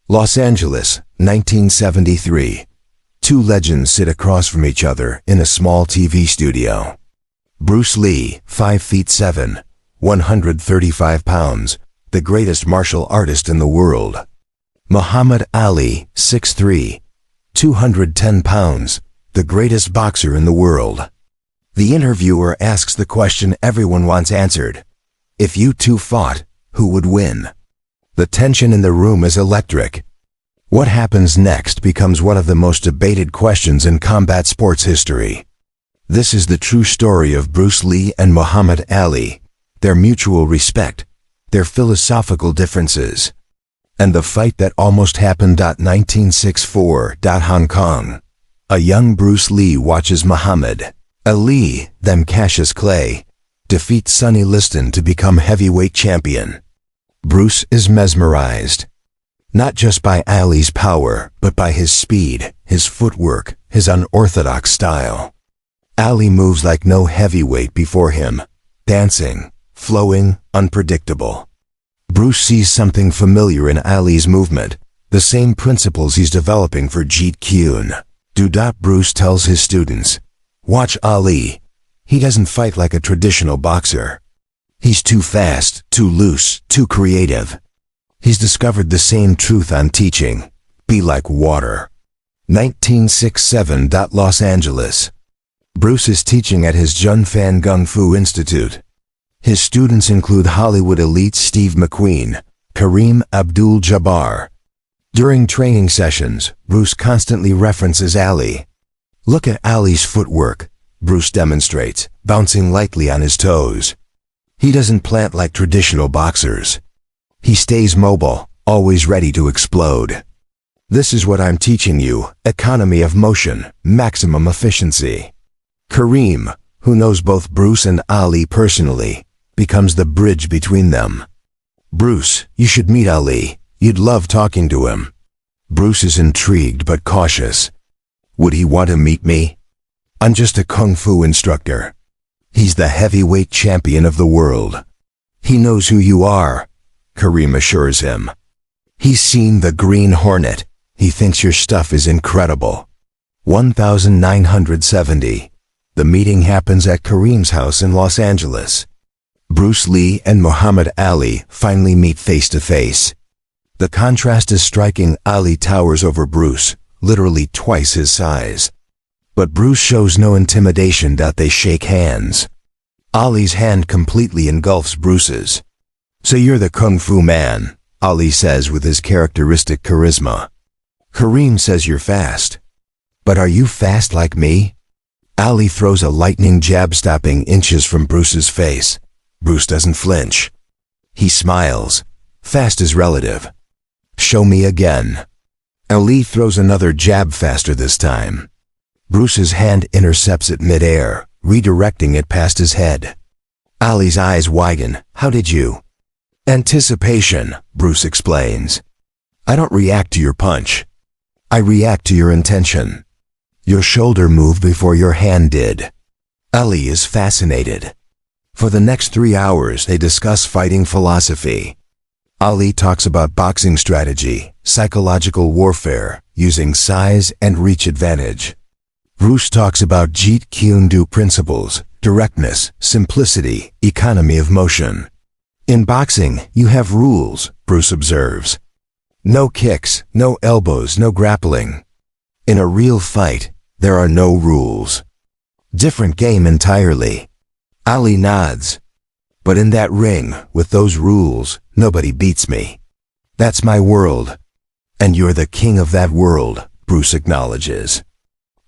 Los Angeles, 1973. Two legends sit across from each other in a small TV studio. Bruce Lee, 5'7", 135 pounds, the greatest martial artist in the world. Muhammad Ali, 6'3", 210 pounds, the greatest boxer in the world. The interviewer asks the question everyone wants answered. If you two fought, who would win? The tension in the room is electric. What happens next becomes one of the most debated questions in combat sports history. This is the true story of Bruce Lee and Muhammad Ali, their mutual respect, their philosophical differences, and the fight that almost happened. 1964. Hong Kong. A young Bruce Lee watches Muhammad Ali, then Cassius Clay, defeat Sonny Liston to become heavyweight champion. Bruce is mesmerized, not just by Ali's power, but by his speed, his footwork, his unorthodox style. Ali moves like no heavyweight before him, dancing, flowing, unpredictable. Bruce sees something familiar in Ali's movement, the same principles he's developing for Jeet Kune Do. Bruce tells his students, "Watch Ali. He doesn't fight like a traditional boxer. He's too fast, too loose, too creative." He's discovered the same truth I'm teaching. Be like water. 1967. Los Angeles. Bruce is teaching at his Jun Fan Gung Fu Institute. His students include Hollywood elite Steve McQueen, Kareem Abdul-Jabbar. During training sessions, Bruce constantly references Ali. "Look at Ali's footwork," Bruce demonstrates, bouncing lightly on his toes. He doesn't plant like traditional boxers. He stays mobile, always ready to explode. "This is what I'm teaching you: economy of motion, maximum efficiency." Kareem, who knows both Bruce and Ali personally, becomes the bridge between them. "Bruce, you should meet Ali. You'd love talking to him." Bruce is intrigued but cautious. "Would he want to meet me? I'm just a kung fu instructor. He's the heavyweight champion of the world." "He knows who you are," Kareem assures him. "He's seen the Green Hornet. He thinks your stuff is incredible." 1970. The meeting happens at Kareem's house in Los Angeles. Bruce Lee and Muhammad Ali finally meet face to face. The contrast is striking. Ali towers over Bruce, literally twice his size. But Bruce shows no intimidation. They shake hands. Ali's hand completely engulfs Bruce's. "So you're the kung fu man," Ali says with his characteristic charisma. Kareem says, "You're fast. But are you fast like me?" Ali throws a lightning jab stopping inches from Bruce's face. Bruce doesn't flinch. He smiles. "Fast is relative. Show me again." Ali throws another jab, faster this time. Bruce's hand intercepts it mid-air, redirecting it past his head. Ali's eyes widen. "How did you?" "Anticipation," Bruce explains. "I don't react to your punch. I react to your intention. Your shoulder moved before your hand did." Ali is fascinated. For the next 3 hours, they discuss fighting philosophy. Ali talks about boxing strategy, psychological warfare, using size and reach advantage. Bruce talks about Jeet Kune Do principles, directness, simplicity, economy of motion. "In boxing, you have rules," Bruce observes. "No kicks, no elbows, no grappling. In a real fight, there are no rules. Different game entirely." Ali nods. "But in that ring, with those rules, nobody beats me. That's my world. And you're the king of that world," Bruce acknowledges.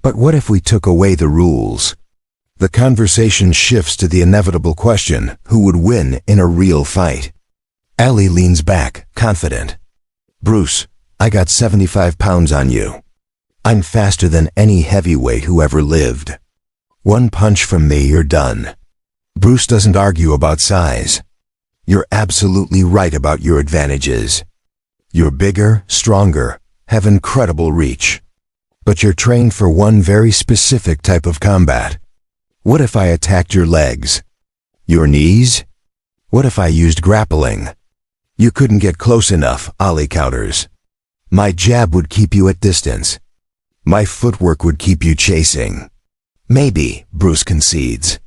"But what if we took away the rules?" The conversation shifts to the inevitable question, who would win in a real fight? Ali leans back, confident. "Bruce, I got 75 pounds on you. I'm faster than any heavyweight who ever lived. One punch from me, you're done." Bruce doesn't argue about size. "You're absolutely right about your advantages. You're bigger, stronger, have incredible reach. But you're trained for one very specific type of combat. What if I attacked your legs? Your knees? What if I used grappling?" "You couldn't get close enough," Ali counters. My jab would keep you at distance. My footwork would keep you chasing. Maybe, Bruce concedes.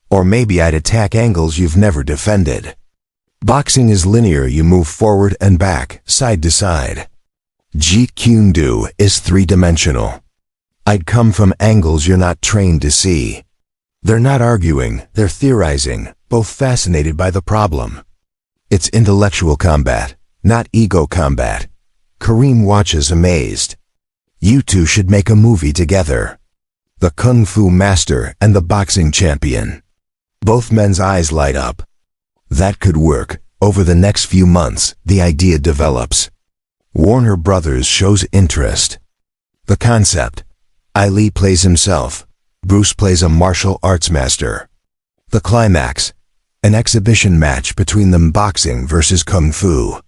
Or maybe I'd attack angles you've never defended. Boxing is linear, you move forward and back, side to side. Jeet Kune Do is three-dimensional. I'd come from angles you're not trained to see. They're not arguing, they're theorizing, both fascinated by the problem. It's intellectual combat, not ego combat. Kareem watches amazed. You two should make a movie together. The Kung Fu Master and the Boxing Champion. Both men's eyes light up. That could work. Over the next few months, the idea develops. Warner Brothers shows interest. The concept. Ali plays himself. Bruce plays a martial arts master. The climax. An exhibition match between them, boxing versus kung fu.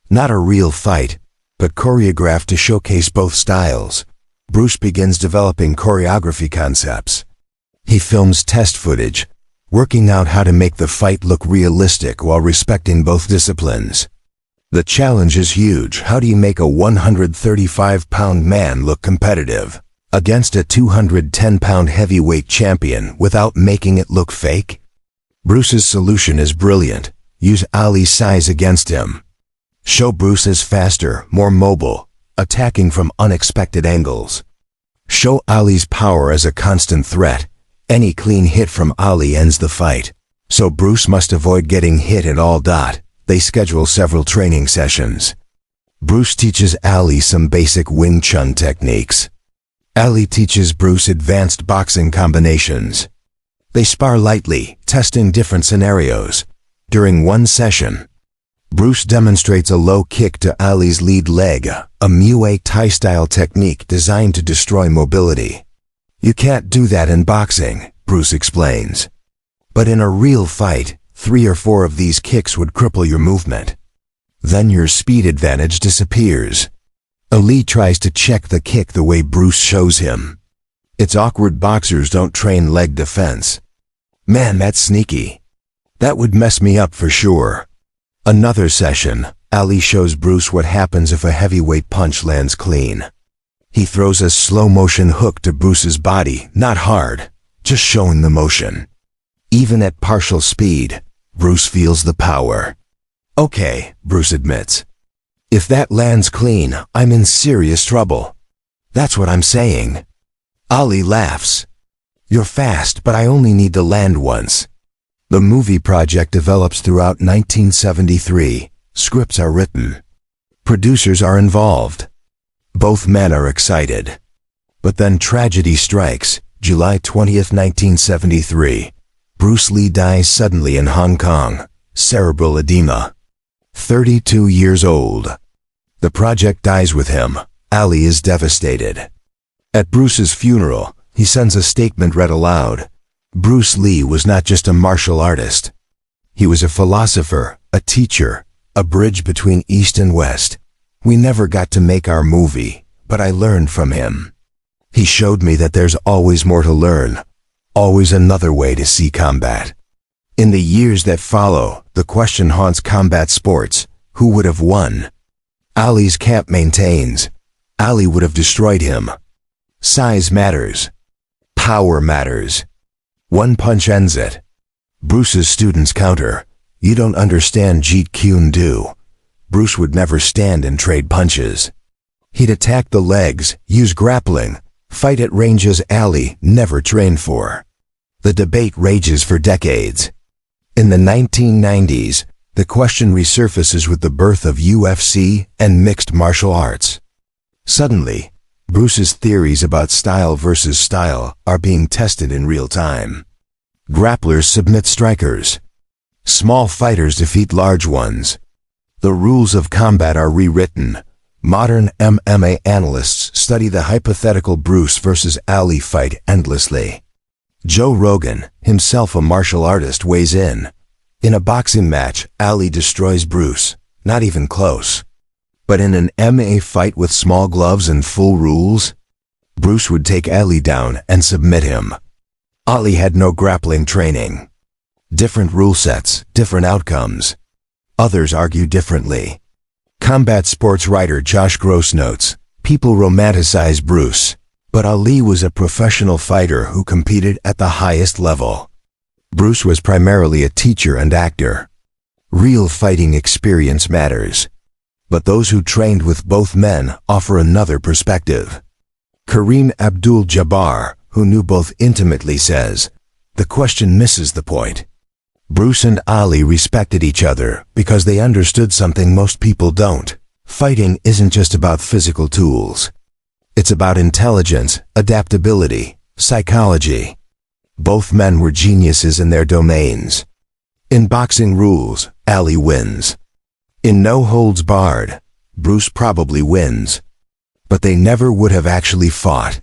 Not a real fight, but choreographed to showcase both styles. Bruce begins developing choreography concepts. He films test footage, working out how to make the fight look realistic while respecting both disciplines. The challenge is huge. How do you make a 135-pound man look competitive against a 210-pound heavyweight champion without making it look fake? Bruce's solution is brilliant. Use Ali's size against him. Show Bruce as faster, more mobile, attacking from unexpected angles. Show Ali's power as a constant threat. Any clean hit from Ali ends the fight. So Bruce must avoid getting hit at all. They schedule several training sessions. Bruce teaches Ali some basic Wing Chun techniques. Ali teaches Bruce advanced boxing combinations. They spar lightly, testing different scenarios. During one session, Bruce demonstrates a low kick to Ali's lead leg, a Muay Thai-style technique designed to destroy mobility. You can't do that in boxing, Bruce explains. But in a real fight, 3 or 4 of these kicks would cripple your movement. Then your speed advantage disappears. Ali tries to check the kick the way Bruce shows him. It's awkward. Boxers don't train leg defense. Man, that's sneaky. That would mess me up for sure. Another session, Ali shows Bruce what happens if a heavyweight punch lands clean. He throws a slow-motion hook to Bruce's body, not hard, just showing the motion. Even at partial speed, Bruce feels the power. Okay, Bruce admits. If that lands clean, I'm in serious trouble. That's what I'm saying. Ali laughs. You're fast, but I only need to land once. The movie project develops throughout 1973. Scripts are written. Producers are involved. Both men are excited. But then tragedy strikes. July 20th, 1973. Bruce Lee dies suddenly in Hong Kong. Cerebral edema. 32 years old. The project dies with him. Ali is devastated. At Bruce's funeral, he sends a statement read aloud. Bruce Lee was not just a martial artist. He was a philosopher, a teacher, a bridge between East and West. We never got to make our movie, but I learned from him. He showed me that there's always more to learn, always another way to see combat. In the years that follow, the question haunts combat sports. Who would have won? Ali's camp maintains. Ali would have destroyed him. Size matters. Power matters. One punch ends it. Bruce's students counter. You don't understand Jeet Kune Do. Bruce would never stand and trade punches. He'd attack the legs, use grappling, fight at ranges Ali never trained for. The debate rages for decades. In the 1990s, the question resurfaces with the birth of UFC and mixed martial arts. Suddenly, Bruce's theories about style versus style are being tested in real time. Grapplers submit strikers. Small fighters defeat large ones. The rules of combat are rewritten. Modern MMA analysts study the hypothetical Bruce versus Ali fight endlessly. Joe Rogan, himself a martial artist, weighs in. In a boxing match, Ali destroys Bruce, not even close. But in an MMA fight with small gloves and full rules, Bruce would take Ali down and submit him. Ali had no grappling training. Different rule sets, different outcomes. Others argue differently. Combat sports writer Josh Gross notes, people romanticize Bruce, but Ali was a professional fighter who competed at the highest level. Bruce was primarily a teacher and actor. Real fighting experience matters, but those who trained with both men offer another perspective. Kareem Abdul-Jabbar, who knew both intimately, says, the question misses the point. Bruce and Ali respected each other because they understood something most people don't. Fighting isn't just about physical tools. It's about intelligence, adaptability, psychology. Both men were geniuses in their domains. In boxing rules, Ali wins. In no holds barred, Bruce probably wins. But they never would have actually fought.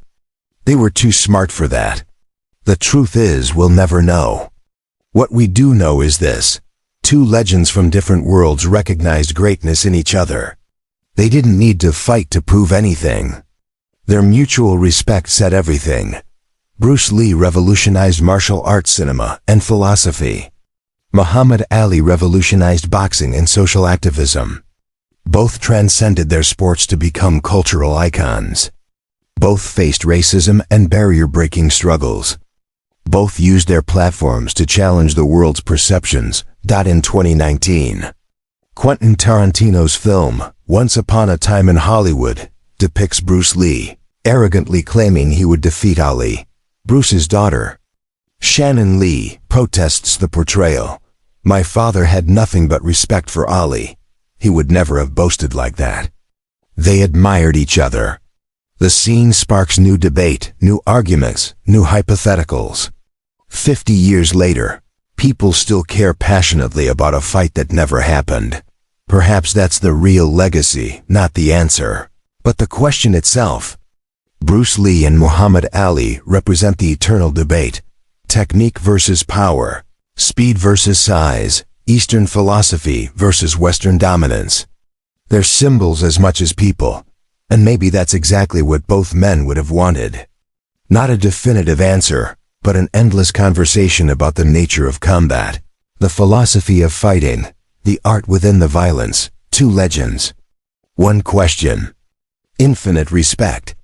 They were too smart for that. The truth is, we'll never know. What we do know is this: two legends from different worlds recognized greatness in each other. They didn't need to fight to prove anything. Their mutual respect said everything. Bruce Lee revolutionized martial arts cinema and philosophy. Muhammad Ali revolutionized boxing and social activism. Both transcended their sports to become cultural icons. Both faced racism and barrier-breaking struggles. Both used their platforms to challenge the world's perceptions. In 2019, Quentin Tarantino's film, Once Upon a Time in Hollywood, depicts Bruce Lee arrogantly claiming he would defeat Ali. Bruce's daughter, Shannon Lee, protests the portrayal. My father had nothing but respect for Ali. He would never have boasted like that. They admired each other. The scene sparks new debate, new arguments, new hypotheticals. 50 years later, people still care passionately about a fight that never happened. Perhaps that's the real legacy, not the answer, but the question itself. Bruce Lee and Muhammad Ali represent the eternal debate: technique versus power, speed versus size, Eastern philosophy versus Western dominance. They're symbols as much as people, and maybe that's exactly what both men would have wanted. Not a definitive answer, but an endless conversation about the nature of combat, the philosophy of fighting, the art within the violence. Two legends. One question. Infinite respect.